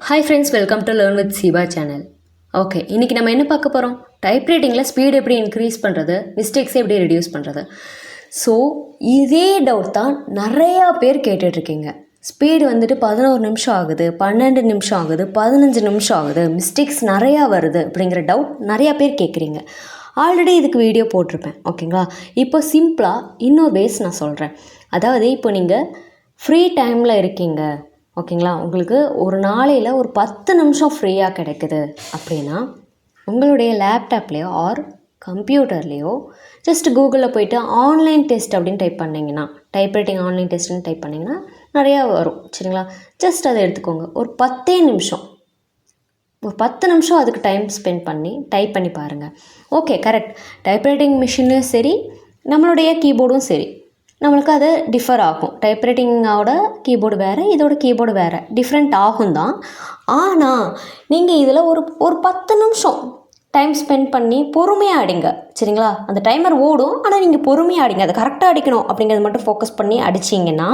Hi friends, welcome to Learn with Siva channel. Okay, இன்றைக்கி நம்ம என்ன பார்க்க போகிறோம்? டைப் ரைட்டிங்கில் ஸ்பீடு எப்படி இன்க்ரீஸ் பண்ணுறது, மிஸ்டேக்ஸை எப்படி ரெடியூஸ் பண்ணுறது. ஸோ இதே டவுட் தான் நிறையா பேர் கேட்டுட்ருக்கீங்க. ஸ்பீடு வந்துட்டு 11 நிமிஷம் ஆகுது, 12 நிமிஷம் ஆகுது, 15 நிமிஷம் ஆகுது, மிஸ்டேக்ஸ் நிறையா வருது அப்படிங்கிற டவுட் நிறையா பேர் கேட்குறீங்க. ஆல்ரெடி இதுக்கு வீடியோ போட்டிருப்பேன், ஓகேங்களா? இப்போ சிம்பிளாக இன்னொரு வேஸ் நான் சொல்கிறேன். அதாவது இப்போ நீங்கள் ஃப்ரீ டைமில் இருக்கீங்க, ஓகேங்களா? உங்களுக்கு ஒரு நாளையில் ஒரு 10 நிமிஷம் ஃப்ரீயாக கிடைக்குது அப்படின்னா உங்களுடைய லேப்டாப்லேயோ ஆர் கம்ப்யூட்டர்லேயோ ஜஸ்ட் கூகுளில் போய்ட்டு ஆன்லைன் டெஸ்ட் அப்படின்னு டைப் பண்ணிங்கன்னா, டைப் ரைட்டிங் ஆன்லைன் டெஸ்ட்டுன்னு டைப் பண்ணிங்கன்னா நிறையா வரும், சரிங்களா? ஜஸ்ட் அதை எடுத்துக்கோங்க. ஒரு 10 நிமிஷம், ஒரு 10 நிமிஷம் அதுக்கு டைம் ஸ்பெண்ட் பண்ணி டைப் பண்ணி பாருங்கள். Okay, correct. டைப் ரைட்டிங் மிஷினும் சரி, நம்மளுடைய கீபோர்டும் சரி, நம்மளுக்கு அது டிஃபர் ஆகும். டைப்ரைட்டிங்கோட கீபோர்டு வேறு, இதோட கீபோர்டு வேறு, டிஃப்ரெண்ட் ஆகும் தான். ஆனால் நீங்கள் இதில் ஒரு 10 நிமிஷம் டைம் ஸ்பெண்ட் பண்ணி பொறுமையாக அடிங்க, சரிங்களா? அந்த டைமர் ஓடும், ஆனால் நீங்கள் பொறுமையாக அடிங்க. அதை கரெக்டாக அடிக்கணும் அப்படிங்கிறது மட்டும் ஃபோக்கஸ் பண்ணி அடிச்சிங்கன்னா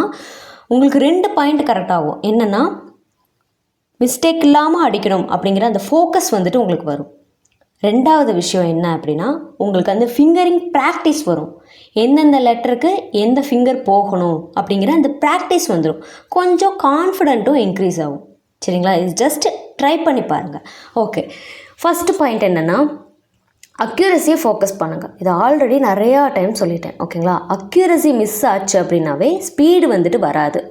உங்களுக்கு 2 பாயிண்ட் கரெக்டாகும். என்னென்னா, மிஸ்டேக் இல்லாமல் அடிக்கணும் அப்படிங்கிற அந்த ஃபோக்கஸ் வந்துட்டு உங்களுக்கு வரும். ரெண்டாவது விஷயம் என்ன அப்படின்னா, உங்களுக்கு அந்த ஃபிங்கரிங் ப்ராக்டிஸ் வரும். எந்தெந்த லெட்டருக்கு எந்த ஃபிங்கர் போகணும் அப்படிங்கிற அந்த ப்ராக்டிஸ் வந்துடும். கொஞ்சம் கான்ஃபிடென்ட்டும் இன்க்ரீஸ் ஆகும், சரிங்களா? இது ஜஸ்ட் ட்ரை பண்ணி பாருங்கள். ஓகே, ஃபஸ்ட்டு பாயிண்ட் என்னென்னா, அக்யூரஸியை ஃபோக்கஸ் பண்ணுங்கள். இது ஆல்ரெடி நிறையா டைம் சொல்லிட்டேன், ஓகேங்களா? அக்யூரஸி மிஸ் ஆச்சு அப்படின்னாவே ஸ்பீடு வந்துட்டு வராது.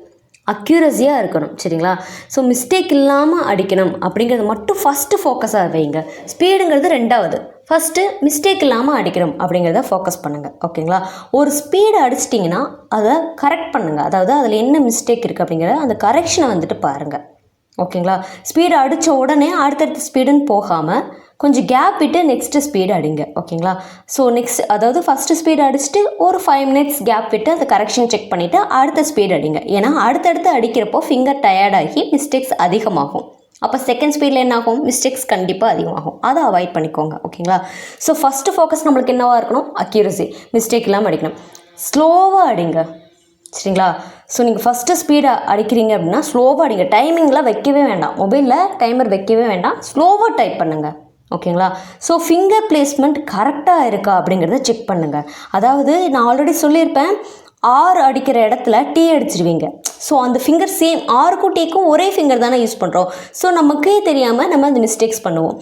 அக்யூரஸியாக இருக்கணும், சரிங்களா? ஸோ மிஸ்டேக் இல்லாமல் அடிக்கணும் அப்படிங்கிறது மட்டும் ஃபஸ்ட்டு ஃபோக்கஸாக வைங்க. ஸ்பீடுங்கிறது ரெண்டாவது. ஃபஸ்ட்டு மிஸ்டேக் இல்லாமல் அடிக்கணும் அப்படிங்கிறத ஃபோக்கஸ் பண்ணுங்கள், ஓகேங்களா? ஒரு ஸ்பீடு அடிச்சிட்டிங்கன்னா அதை கரெக்ட் பண்ணுங்கள். அதாவது அதில் என்ன மிஸ்டேக் இருக்குது அப்படிங்கிற அந்த கரெக்ஷனை வந்துட்டு பாருங்கள், ஓகேங்களா? ஸ்பீடு அடித்த உடனே அடுத்தடுத்த ஸ்பீடுன்னு போகாமல் கொஞ்சம் கேப் விட்டு நெக்ஸ்ட்டு ஸ்பீடு அடிங்க, ஓகேங்களா? ஸோ நெக்ஸ்ட், அதாவது ஃபஸ்ட்டு ஸ்பீடு அடிச்சுட்டு ஒரு 5 மினிட்ஸ் கேப் விட்டு அந்த கரெக்ஷன் செக் பண்ணிவிட்டு அடுத்த ஸ்பீடு அடிங்க. ஏன்னா அடுத்தடுத்து அடிக்கிறப்போ ஃபிங்கர் டயர்டாகி மிஸ்டேக்ஸ் அதிகமாகும். அப்போ செகண்ட் ஸ்பீடில் என்ன ஆகும்? மிஸ்டேக்ஸ் கண்டிப்பாக அதிகமாகும். அதை அவாய்ட் பண்ணிக்கோங்க, ஓகேங்களா? ஸோ ஃபஸ்ட்டு ஃபோக்கஸ் நம்மளுக்கு என்னவாக இருக்கணும்? அக்யூரசி, மிஸ்டேக் இல்லாமல் அடிக்கணும். ஸ்லோவாக அடிங்க, சரிங்களா? ஸோ நீங்கள் ஃபஸ்ட்டு ஸ்பீடை அடிக்கிறீங்க அப்படின்னா ஸ்லோவாக அடிங்க. டைமிங்லாம் வைக்கவே வேண்டாம், மொபைலில் டைமர் வைக்கவே வேண்டாம், ஸ்லோவாக டைப் பண்ணுங்கள், ஓகேங்களா? ஸோ ஃபிங்கர் பிளேஸ்மெண்ட் கரெக்டாக இருக்கா அப்படிங்கிறத செக் பண்ணுங்கள். அதாவது நான் ஆல்ரெடி சொல்லியிருப்பேன், ஆர் அடிக்கிற இடத்துல டீ அடிச்சிடுவீங்க. ஸோ அந்த ஃபிங்கர் சேம், ஆருக்கும் டீக்கும் ஒரே ஃபிங்கர் தானே யூஸ் பண்ணுறோம். ஸோ நமக்கே தெரியாமல் நம்ம அந்த மிஸ்டேக்ஸ் பண்ணுவோம்.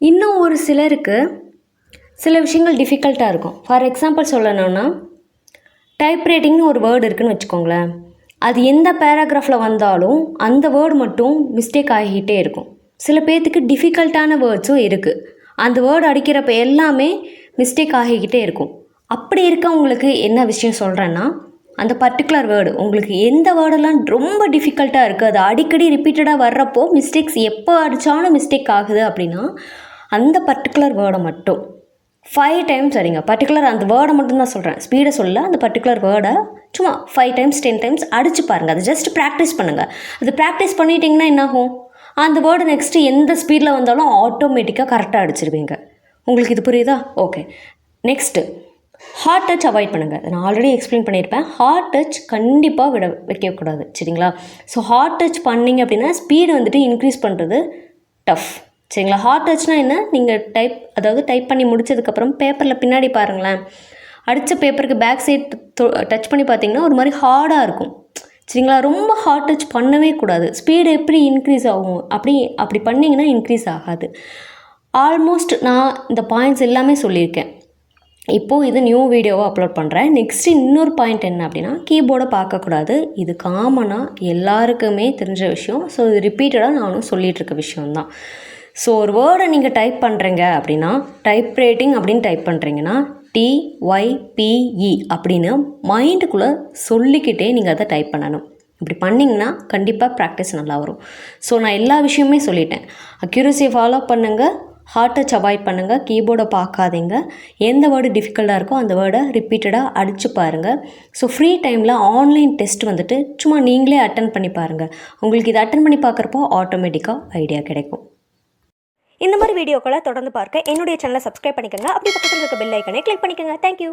இன்னும் ஒரு சிலருக்கு சில விஷயங்கள் டிஃபிகல்ட்டாக இருக்கும். ஃபார் எக்ஸாம்பிள் சொல்லணும்னா, டைப் ரைட்டிங்னு ஒரு வேர்டு இருக்குதுன்னு வச்சுக்கோங்களேன். அது எந்த பேராகிராஃபில் வந்தாலும் அந்த வேர்டு மட்டும் மிஸ்டேக் ஆகிக்கிட்டே இருக்கும். சில பேர்த்துக்கு டிஃபிகல்ட்டான வேர்ட்ஸும் இருக்குது. அந்த வேர்டு அடிக்கிறப்ப எல்லாமே மிஸ்டேக் ஆகிக்கிட்டே இருக்கும். அப்படி இருக்கவங்களுக்கு என்ன விஷயம் சொல்கிறேன்னா, அந்த பர்டிகுலர் வேர்டு உங்களுக்கு எந்த வேர்டெல்லாம் ரொம்ப டிஃபிகல்ட்டாக இருக்குது, அது அடிக்கடி ரிப்பீட்டடாக வர்றப்போ மிஸ்டேக்ஸ் எப்போ அடித்தாலும் மிஸ்டேக் ஆகுது அப்படின்னா அந்த பர்டிகுலர் வேர்டை மட்டும் 5 டைம்ஸ் அடிங்க. பர்டிகுலர் அந்த வேர்டை மட்டும் தான் சொல்கிறேன், ஸ்பீடை சொல்ல. அந்த பர்டிகுலர் வேர்டை சும்மா 5 டைம்ஸ் 10 டைம்ஸ் அடித்து பாருங்கள். அது ஜஸ்ட் ப்ராக்டிஸ் பண்ணுங்கள். அது ப்ராக்டிஸ் பண்ணிட்டீங்கன்னா என்னாகும்? அந்த வேர்டு நெக்ஸ்ட்டு எந்த ஸ்பீடில் வந்தாலும் ஆட்டோமேட்டிக்காக கரெக்டாக அடிச்சிருவீங்க. உங்களுக்கு இது புரியுதா? Okay, next hard touch avoid பண்ணுங்கள். நான் ஆல்ரெடி எக்ஸ்பிளைன் பண்ணியிருப்பேன். ஹார்ட் டச் கண்டிப்பாக வைக்கக்கூடாது, சரிங்களா? ஸோ ஹார்ட் டச் பண்ணிங்க அப்படின்னா ஸ்பீடு வந்துட்டு இன்க்ரீஸ் பண்ணுறது டஃப், சரிங்களா? ஹார்ட் டச்னால் என்ன? நீங்கள் டைப் பண்ணி முடித்ததுக்கப்புறம் பேப்பரில் பின்னாடி பாருங்களேன், அடித்த பேப்பருக்கு பேக் சைட் டச் பண்ணி பார்த்தீங்கன்னா ஒரு மாதிரி ஹார்டாக இருக்கும், சரிங்களா? ரொம்ப ஹார்ட் டச் பண்ணவே கூடாது. ஸ்பீடு எப்படி இன்க்ரீஸ் ஆகும்? அப்படி பண்ணிங்கன்னா இன்க்ரீஸ் ஆகாது. ஆல்மோஸ்ட் நான் இந்த பாயிண்ட்ஸ் எல்லாமே சொல்லியிருக்கேன். இப்போது இது நியூ வீடியோவாக அப்லோட் பண்ணுறேன். நெக்ஸ்ட்டு இன்னொரு பாயிண்ட் என்ன அப்படின்னா, கீபோர்டை பார்க்கக்கூடாது. இது காமனாக எல்லாருக்குமே தெரிஞ்ச விஷயம். ஸோ இது ரிப்பீட்டடாக நானும் சொல்லிகிட்ருக்க விஷயம்தான். ஸோ ஒரு வேர்டை நீங்கள் டைப் பண்ணுறீங்க அப்படின்னா, டைப் ரைட்டிங் அப்படின்னு டைப் பண்ணுறீங்கன்னா TYPE அப்படின்னு மைண்டுக்குள்ளே சொல்லிக்கிட்டே நீங்கள் அதை டைப் பண்ணணும். இப்படி பண்ணிங்கன்னா கண்டிப்பாக ப்ராக்டிஸ் நல்லா வரும். ஸோ நான் எல்லா விஷயமே சொல்லிட்டேன். அக்யூரஸியை ஃபாலோ பண்ணுங்கள், ஹார்ட் டச் அவாய்ட் பண்ணுங்கள், கீபோர்டை பார்க்காதீங்க, எந்த வேர்டு டிஃபிகல்ட்டாக இருக்கோ அந்த வேர்டை ரிப்பீட்டடாக அடித்து பாருங்கள். ஸோ ஃப்ரீ டைமில் ஆன்லைன் டெஸ்ட் வந்துட்டு சும்மா நீங்களே அட்டன் பண்ணி பாருங்கள். உங்களுக்கு இதை அட்டன் பண்ணி பார்க்குறப்போ ஆட்டோமேட்டிக்காக ஐடியா கிடைக்கும். இந்த மாதிரி வீடியோக்களை தொடர்ந்து பார்க்க என்னுடைய சேனலை சப்ஸ்கிரைப் பண்ணிக்கோங்க. அப்படி பக்கத்தில் இருக்க பெல் ஐக்கனை கிளிக் பண்ணிக்கோங்க. தேங்க்யூ.